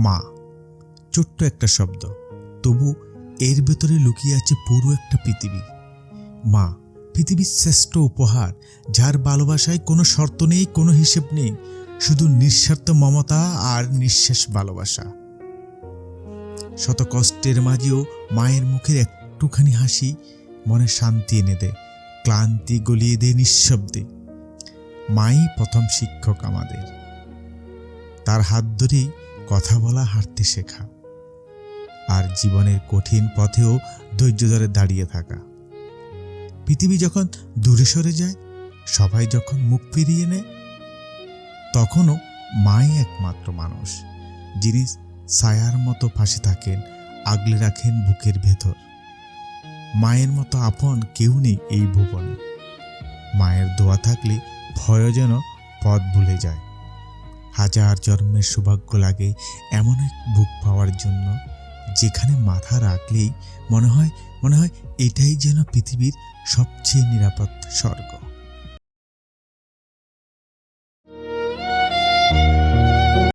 মা, ছোট্ট একটা শব্দ, তবু এর ভেতরে লুকিয়ে আছে পুরো একটা পৃথিবী। মা পৃথিবীর শ্রেষ্ঠ উপহার, যার ভালোবাসায় কোনো শর্ত নেই, কোনো হিসেব নেই, শুধু নিঃস্বার্থ মমতা আর নিঃশেষ ভালোবাসা। শত কষ্টের মাঝেও মায়ের মুখের একটুখানি হাসি মনে শান্তি এনে দেয়, ক্লান্তি গলিয়ে দেয় নিঃশব্দে। মাই প্রথম শিক্ষক আমাদের, তার হাত ধরেই কথা বলা, হাঁটতে শেখা, আর জীবনের কঠিন পথেও ধৈর্য ধরে দাঁড়িয়ে থাকা। পৃথিবী যখন দূরে সরে যায়, সবাই যখন মুখ ফিরিয়ে নেয়, তখনও মাই একমাত্র মানুষ যিনি ছায়ার মতো পাশে থাকেন, আগলে রাখেন বুকের ভেতর। মায়ের মতো আপন কেউ নেই এই ভুবনে। মায়ের দোয়া থাকলে ভয় যেন পথ ভুলে যায়। হাজার জন্মের সৌভাগ্য লাগে এমন এক বুক পাওয়ার জন্য, যেখানে মাথা রাখলেই মনে হয় এটাই যেন পৃথিবীর সবচেয়ে নিরাপদ স্বর্গ।